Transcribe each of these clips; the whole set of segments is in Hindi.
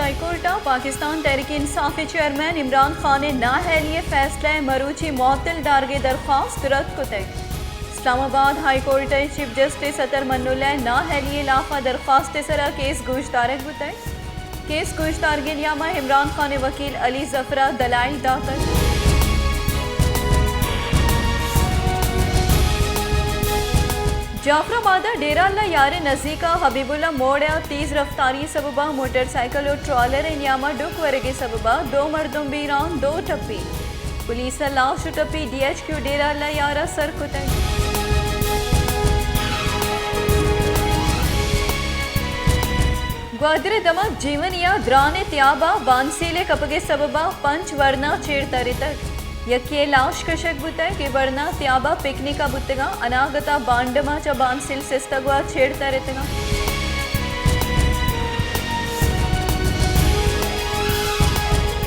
High court Pakistan Tehreek Insaf chairman Imran Khan ने नाअहलिए फैसला मरूची मुअत्तल दारगे दरख्वास्त रद्द कुतई। Islamabad high court chief justice Athar Minallah नाअहलिए लाफा दरख्वास्त सरा केस गोश्तारक बुतई। केस गोश्तारगे नियामा इमरान खान वकील अली जफरा दलाइल दाखिल। जाफराबाद डेरा अल्लाह यारे नज़दीका हबीबुल्ला मोड़ तेज रफ्तारी सबबा मोटरसाइकिल और ट्रॉलर नियामा डुक वरगे सबबा 2 मर्दों बीरान 2 टप्पी। पुलिस लाश टप्पी DHQ डेरा अल्लाह यारा सर कुतई। ग्वादरे दमक जीवनिया द्राने त्याबा बांसीले कपगे सबबा पंच वरना छेड़ तरे तक यके लाश कशक बुतय के वरना त्याबा पिकनिका बुतगा अनागता बांडमा चा बांसिल सिस्तगवा छेड़ तरेतगा।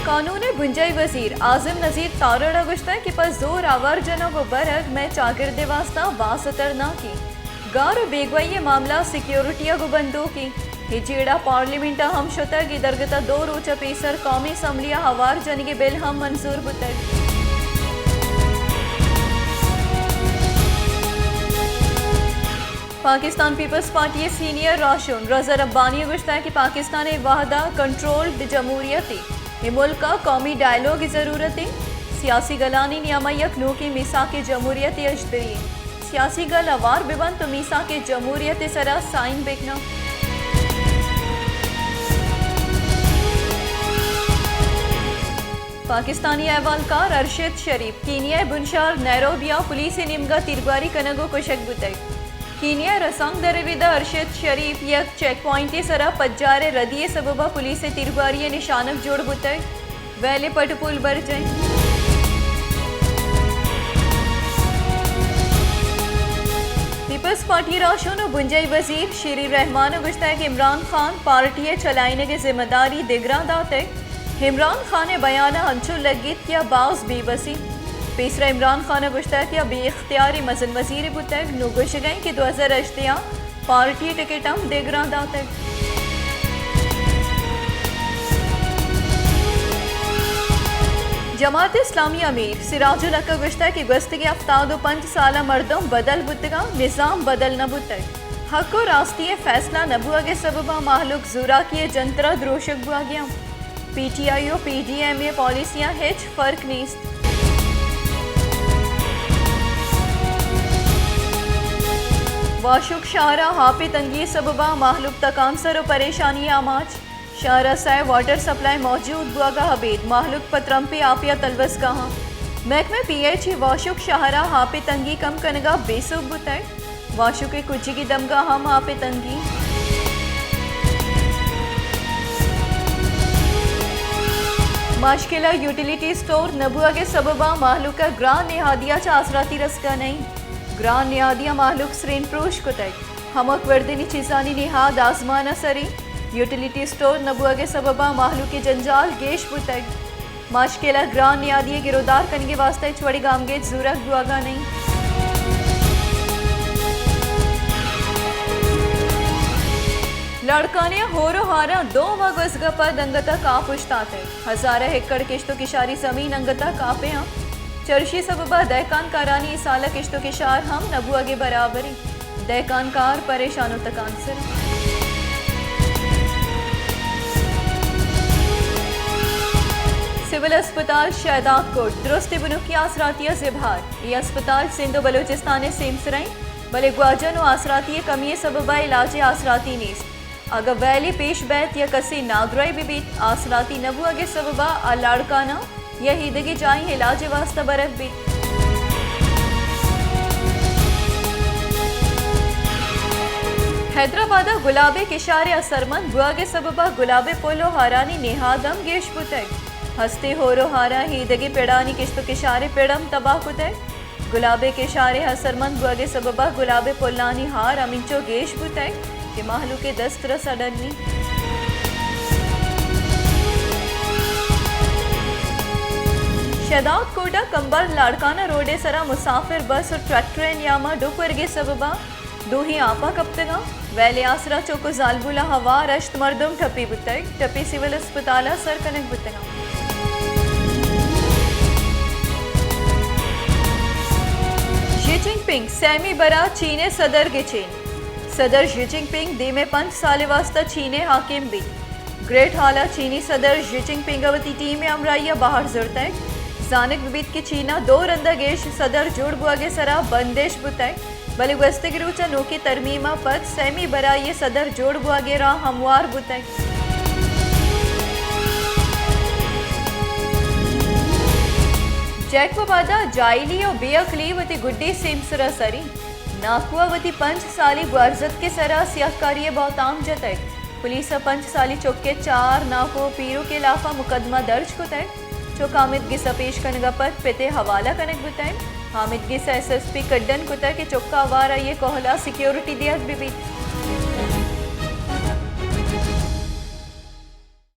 कानून बुंजाई वजीर आजम नजीर तारड़ा गुश्ता कि पर जोर आवर जना को बरग में चागिरदे वास्ता वासतर ना की गार बेगवाई मामला सिक्योरिटिया को बंदो की हिजेड़ा पार्लियामेंट हम शुतर की दरगता 2 रोचा पेसर कौमी असम्बलिया हवार जन के बिल हम मंजूर बुतर। पाकिस्तान पीपल्स पार्टी सीनियर राशुन रजा रब्बानी गुश्ता है कि पाकिस्तान वाहदा कंट्रोल्ड जमहूरियत ये मुल्क का कौमी डायलॉग की ज़रूरत है। सियासी गलानी नियामा यकनू की मीसा के जमहूरियत अजदरी सियासी गल अवार बिबन तो मीसा के जमहूरियत सरा साइन बेकना। पाकिस्तानी अहवालकार अरशद शरीफ कीनिया बुनशार नैरोबिया पुलिस निमगा तिरबारी कनगो कुशक बुतई। कीनिया रसंग दरविदा अरशद शरीफ यक चेक पॉइंट सरा पज्जारे रदिये सबबा पुलिस तिरबारी निशानक जोड़ बुतई वैले पटपुल बर जाए। पीपल्स पार्टी राशों बुंजाई वजीर शेरी रहमान गुश्ता है कि इमरान खान पार्टी चलाने की जिम्मेदारी दिगरा दाते। इमरान खान ने बयाना हंचो लगित या बाउस बेबसी तीसरा इमरान खान गुश्ता किया बेख्तियारी मजन वजीर बुतक नुगुश गई कि 2008 पार्टी टिकटम दिगरा दातक। जमात इस्लामी अमीर सिराजुल हक गुश्ता की गस्त के अफ्ताद 5 साल मर्दों बदल बुतगा निज़ाम बदल न बुतक हक और रास्ती फैसला नबुआ के सबबा माहलुक जुरा किए जंतरा द्रोशक बुआ गया। PTI और PDMA पॉलिसियाँ हिच फर्क नीस्त। वाशुक शाहरा हापे तंगी सबबा माहलुक तकामसर और परेशानी आमाज शाहरा साय वाटर सप्लाई मौजूद बुआगा हबीद माहलुक पत्रम्पे आपिया तलवस कहाँ महकमे PH वाशुक शाहरा हापे तंगी कम कनगा बेसुक बुतय वाशुक कुची की दमगा हम हापे तंगी। माशकिला यूटिलिटी स्टोर नबुआ के सबबा माहलुका ग्रां निहादिया चा आसराती रस्का नहीं ग्रां निहादिया माहलुक स्रीन प्रोश कुतक हमक वर्दिनी चीजानी निहाद आजमाना सरी यूटिलिटी स्टोर नबुआ के सबबा माहलुक के जंजाल गेश बुतक माशकिला ग्रां निहादिया गिरोदार कनगे वास्ते चवड़ी गामगे जूरक दुआगा नहीं। लड़काने होरो हारा 2 वगसगा पर दंगता का पुश्ताते हजारा हेक्कड़ किश्तो किशारी जमीन अंगता कापे हम चर्शी सबबा दहकान कारानी साला किश्तो किशार हम नबुआ के बराबरी दहकान कार परेशानो तकान सर। सिविल अस्पताल शहदाद कोट दुरुस्त बुनुकी आसरातिया जिभार ये अस्पताल सिंधु बलोचिस्तान सेमसराई भले ग्वाजन और आसराती कमी सबबा इलाज आसराती नीस अगर वैली पेश बैत या कसी नागराई बीबीत आसराती नबुआ के सबबा अलाड़काना या हिदगी जाई इलाज वास्ता बरक भी। हैदराबाद गुलाबे किशारे असरमंद बुआ के सबबा गुलाबे पोलो हारानी नेहादम गेश पुतक हस्ते होरो हारा हिदगी पेड़ानी किश्तो किशारे पेड़म तबाह कुतक गुलाबे किशारे असरमंद बुआ के सबबा गुलाबे पोलानी हार अमिंचो गेश पुतक के माहलू के दस्तर सडनली। शहदाद कोटा कंबर लाड़काना रोडे सरा मुसाफिर बस और ट्रैक्टर यामा डुकरगे सबबा दो ही आपा कप्तना वैले आसरा चौको जालबुला हवा रश्त मर्दम ठपी बुतक टपी सिविल अस्पताल सर कनक बुतना शी जिनपिंग सैमी बरा चीने सदर के चीन सदर शी जिनपिंग दीमे 5 साल वास्ता चीने हाकिम भी ग्रेट हाला चीनी सदर शी जिनपिंग अवती टीम में अमराइया बाहर जुड़ता है जानिक विबित की चीना 2 रंदा गेश सदर जोड़ बुआगे सरा बंदेश बुतक बले वस्तगिरुचा नोकी तरमीमा पद सैमी बरा ये सदर जोड़ बुआगे रा हमवार बुतक जैकबादा जाइली और बेअकली वती गुड्डी सिमसरा सरी नाकुआ वती 5 साली गुआरजत के सरा सियाकारी बहुत आम जतक पुलिस 5 साली चौके 4 नाको पीरो के लाफा मुकदमा दर्ज को तय चौक हामिद गिसा पेश कनगपत पेते हवाला कनक बुतैन हामिद गिसा SSP कड्डन कुता के चौका वारा ये कोहला सिक्योरिटी दिया बीबी